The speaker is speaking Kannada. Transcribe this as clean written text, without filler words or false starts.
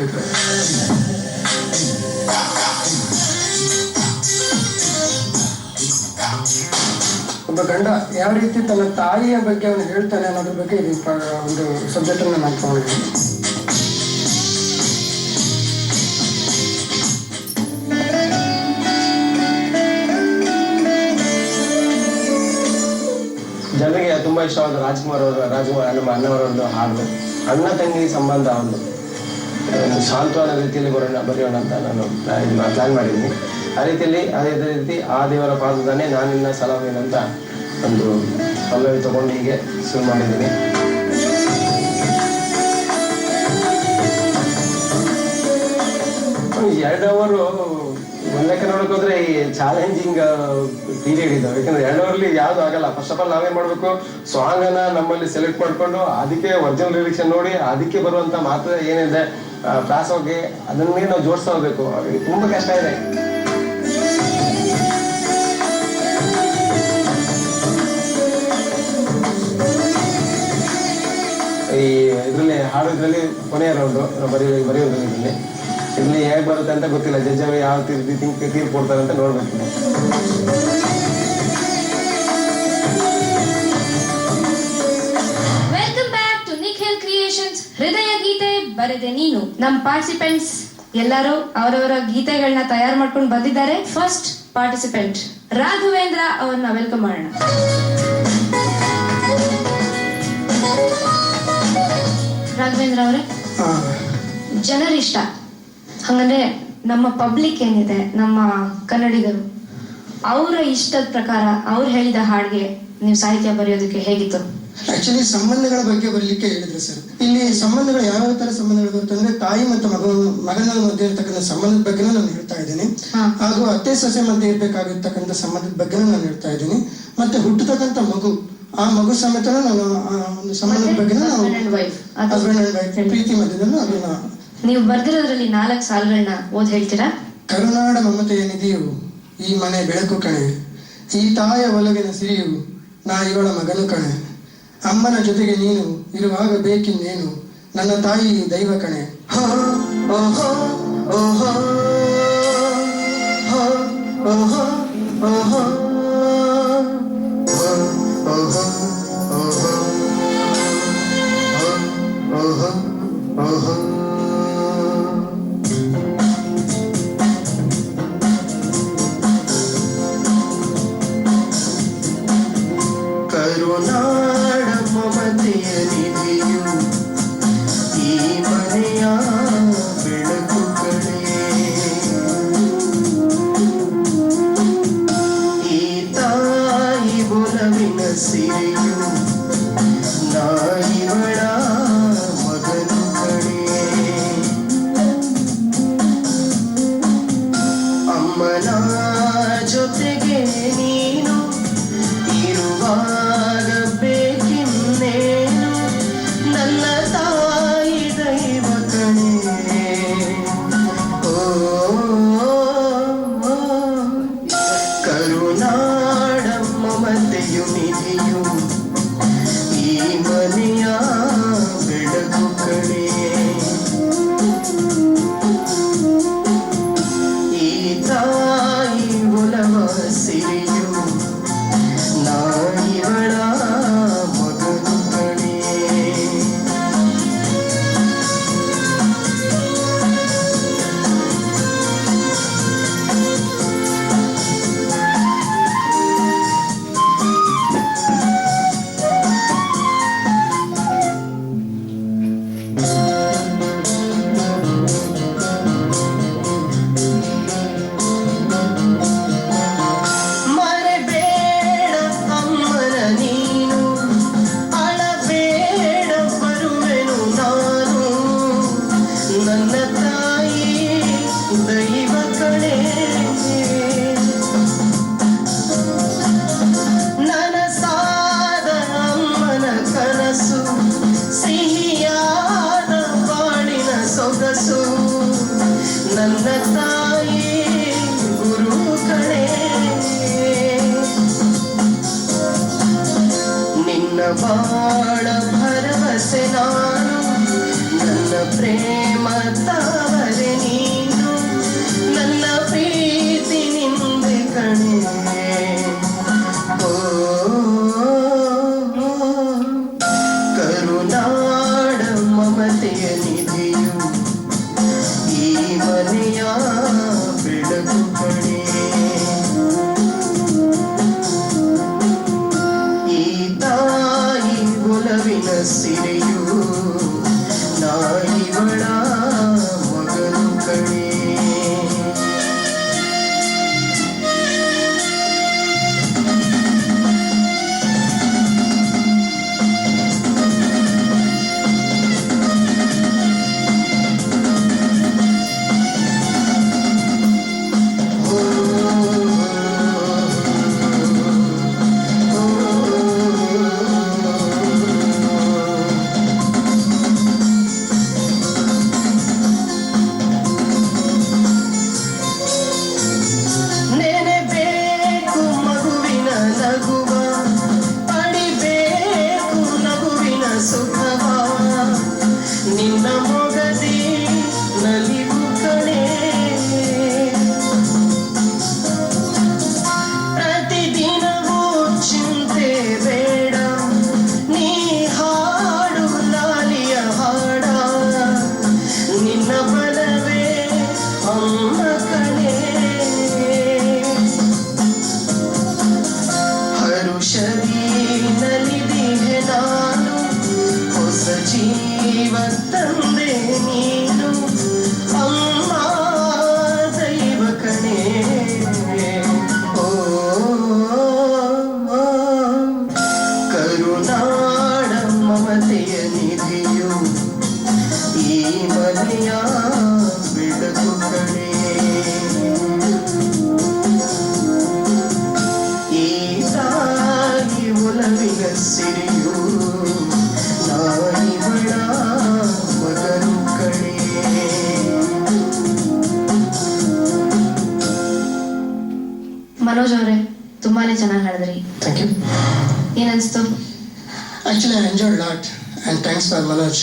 ಕೊಟ್ಟಿದ್ರು. ಒಬ್ಬ ಗಂಡ ಯಾವ ರೀತಿ ತನ್ನ ತಾಯಿಯ ಬಗ್ಗೆ ಅವನು ಹೇಳ್ತಾನೆ ಅನ್ನೋದ್ರ ಬಗ್ಗೆ ಇದು ಒಂದು ಸಬ್ಜೆಕ್ಟ್ ಅನ್ನು ನಾನು ತಗೊಂಡಿದ್ದೀನಿ. ಜನರಿಗೆ ತುಂಬಾ ಇಷ್ಟವಾದ ರಾಜ್ಕುಮಾರ್ ನಮ್ಮ ಅಣ್ಣವರೊಂದು ಹಾಡು, ಅಣ್ಣ ತಂಗಿ ಸಂಬಂಧ ಒಂದು ಶಾಂತವಾದ ರೀತಿಯಲ್ಲಿ ಬರೆಯೋಣ ಅಂತ ನಾನು ಪ್ಲಾನ್ ಮಾಡಿದ್ದೀನಿ. ಆ ರೀತಿಯಲ್ಲಿ ಅದೇ ರೀತಿ ಆ ದೇವರ ಪಾದದಾನೆ ನಾನಿನ್ನ ಸಲವೇನಂತ ಒಂದು ಪಲ್ಲವಿ ತಗೊಂಡು ಹೀಗೆ ಶುರು ಮಾಡಿದ್ದೀನಿ. ಈ 2 ಅವರ್ ಒಂದ್ ಲೆಕ್ಕ ನೋಡಕ್ ಹೋದ್ರೆ ಈ ಚಾಲೆಂಜಿಂಗ್ ಪೀರಿಯಡ್ ಇದಾವೆ. ಯಾಕಂದ್ರೆ 2 ಅವರ್ಲಿ ಯಾವ್ದು ಆಗಲ್ಲ. ಫಸ್ಟ್ ಆಫ್ ಆಲ್ ನಾವೇನ್ ಮಾಡ್ಬೇಕು, ಸಾಂಗ್ ಅನ್ನ ನಮ್ಮಲ್ಲಿ ಸೆಲೆಕ್ಟ್ ಮಾಡ್ಕೊಂಡು ಅದಕ್ಕೆ ಒರಿಜಿನಲ್ ಲಿರಿಕ್ಸ್ ನೋಡಿ ಅದಕ್ಕೆ ಬರುವಂತ ಮಾತ್ರ ಏನಿದೆ ಕ್ಲಾಸ್ ಹೋಗಿ ಅದನ್ನೇ ನಾವು ಜೋಡಿಸ್ತಾ ಹೋಗ್ಬೇಕು. ತುಂಬಾ ಕಷ್ಟ ಇದೆ. ಈ ಇದ್ರಲ್ಲಿ ಹಾಡೋದ್ರಲ್ಲಿ ಕೊನೆಯ ರೌಂಡು ಬರೆಯೋದ್ರಲ್ಲಿ ಇಲ್ಲಿ ಹೇಗೆ ಬರುತ್ತೆ ಅಂತ ಗೊತ್ತಿಲ್ಲ. ಜಡ್ಜ್ ಯಾವ ತೀರ್ಪು ಕೊಡ್ತಾರೆ ಅಂತ ನೋಡ್ಬೇಕು. Welcome back to Nikhil Creations ಹೃದಯ ಗೀತೆ ಬರೆದೆ ನೀನು. ನಮ್ಮ ಪಾರ್ಟಿಸಿಪೆಂಟ್ಸ್ ಎಲ್ಲರೂ ಅವರವರ ಗೀತೆಗಳನ್ನ ತಯಾರು ಮಾಡ್ಕೊಂಡು ಬಂದಿದ್ದಾರೆ. ಫಸ್ಟ್ ಪಾರ್ಟಿಸಿಪೆಂಟ್ ರಾಘವೇಂದ್ರ ಅವ್ರನ್ನ ವೆಲ್ಕಮ್ ಮಾಡೋಣ. ರಾಘವೇಂದ್ರ ಅವರೇ, ಜನರಿಷ್ಟ ಹಂಗಂದ್ರೆ ನಮ್ಮ ಪಬ್ಲಿಕ್ ಏನಿದೆ, ನಮ್ಮ ಕನ್ನಡಿಗರು, ಅವರ ಇಷ್ಟದ ಪ್ರಕಾರ ಅವ್ರು ಹೇಳಿದ ಹಾಡಿಗೆ ನೀವು ಸಾಹಿತ್ಯ ಬರೆಯೋದಕ್ಕೆ ಹೇಗಿತ್ತು? ಆಕ್ಚುಲಿ ಸಂಬಂಧಗಳ ಬಗ್ಗೆ ಬರಲಿಕ್ಕೆ ಹೇಳಿದ್ರು ಸರ್. ಇಲ್ಲಿ ಸಂಬಂಧಗಳು ಯಾವ ತರ ಸಂಬಂಧಗಳು ಬರ್ತಂದ್ರೆ ತಾಯಿ ಮತ್ತು ಮಗನ ಮಧ್ಯೆ ಇರ್ತಕ್ಕಂಥ ಸಂಬಂಧದ ಬಗ್ಗೆ ನಾನು ಹೇಳ್ತಾ ಇದ್ದೀನಿ. ಹಾಗೂ ಅತ್ತೆ ಸೊಸೆ ಮಧ್ಯೆ ಇರ್ಬೇಕಾಗಿರ್ತಕ್ಕಂಥ ಸಂಬಂಧದ ಬಗ್ಗೆ ನಾನು ಹೇಳ್ತಾ ಇದ್ದೀನಿ. ಮತ್ತೆ ಹುಟ್ಟತಕ್ಕಂಥ ಮಗು, ಆ ಮಗು ಸಮೇತ ನಾನು ಒಂದು ಸಂಬಂಧದ ಬಗ್ಗೆ ಹಸ್ಬೆಂಡ್ ಅಂಡ್ ವೈಫ್ ಪ್ರೀತಿ ಮಧ್ಯದಲ್ಲೂ ಅದನ್ನ ನೀವು ಬರ್ದಿರೋದ್ರಲ್ಲಿ 4 ಸಾಲುಗಳನ್ನ ಓದ್ ಹೇಳ್ತೀರಾ? ಕರುನಾಡ ಮಮತೆಯ ನಿಧಿಯು ಈ ಮನೆ ಬೆಳಕು ಕಣೆ, ಈ ತಾಯ ಒಲಗಿನ ಸಿರಿಯು ನಾ ಇವಳ ಮಗನು ಕಣೆ, ಅಮ್ಮನ ಜೊತೆಗೆ ನೀನು ಇರುವಾಗ ಬೇಕಿನ್ನೇನು, ನನ್ನ ತಾಯಿ ದೈವ ಕಣೆ. ಓಹೋ ಓಹೋ ಓಹೋ ಓಹೋ ಕರುನಾಡ ಮಮತೆಯ ನಿಧಿಯು ಈ ಮನೆಯ ಬೆಳಕು ಕಣೆ, ಈ ತಾಯಿ ಒಲವಿನ ಸಿರಿಯು ನಾ ಇವಳ ಮಗನು ಕಣೆ, ಅಮ್ಮನ ಜೊತೆಗೆ ನೀನು ಇರುವಾಗ ಬೇಕಿನ್ನೇನು, ನನ್ನ ತಾಯಿ ದೈವ ಕಣೆ. ಓ ಕರುನಾಡ ಮಮತೆಯು ನಿಧಿಯು ಈ ಮನೆಯ ಬೆಳಕು ಕಣೆ, ಈ ತಾಯಿ ಒಲವ ಸಿರಿಯು ನಾ ಇವಳ ಮಗನು ಕಣೆ. ಮರೆಬೇಡ ಅಮ್ಮನ ನೀನು, ಅಳಬೇಡ ಬರುವೆನು ನಾನು, ನನ್ನ ತಾಯಿ ದೈವ ಕಣೆ, ನನಸಾದ ಅಮ್ಮನ ಕನಸು, ಸಿಹಿಯಾದ ಬಾಳಿನ ಸೊಗಸು, ನನ್ನ ತಾಯಿ ಗುರು ಕಣೆ, ನಿನ್ನ ಬಾಳ ಭರವಸೆ ನಾನು, ನನ್ನ ಪ್ರೇಮ ಮತ್ತವರೆ ನೀನು ನನ್ನ ಪ್ರೀತಿ ನಿಂದೆ ಕಣೆ ಓ ಕರುನಾಡ ಮಮತೆಯ ನಿಧಿಯು ಈ ಮನೆಯ ಬೆಳಕು ಕಣೆ ಈ ತಾಯಿ ಒಲವಿನ ಸಿರೆಯು ನಾಯಿಗಳ ಮಗನು ಕಣೆ ನೆನೆಬೇಕು ಮಗುವಿನ ನಗುವ ಪಡಿಬೇಕು ನಗುವಿನ ಸುಖವ ನಿನ್ನ ಮೊಗದಿ ನಲಿವು ಕಣೆ ಪ್ರತಿದಿನವೂ ಚಿಂತೆ ಬೇಡ ನೀ ಹಾಡು ಲಾಲಿಯ ಹಾಡ ನಿನ್ನ ಬಲವೇ ಅಮ್ಮ ಕಣೆ ಹರುಷದಿ ನಲಿದಿಹೆ ನಾನು ಹೊಸ ಜೀವ ತಂದೆ ನೀನು ಅಮ್ಮ ದೈವ ಕಣೆ ಓ ಕರುನಾಡ ಮಮತೆಯ ನಿಧಿಯು ಈ ಮನೆಯ ಬೆಳಕು ಕಣೆ ಈ ತಾಯಿ ಒಲವಿನ ಸಿರಿಯು ನಾಯಿಗಳ ಮಗನು ಕಣೆ ಮನೋಜ್ ಅವರೇ ತುಂಬಾನೇ ಚೆನ್ನಾಗಿ ಹೇಳಿದ್ರಿ. Thank you. ಏನನ್ಸ್ತು? Actually, I enjoyed a lot, and thanks for Manoj.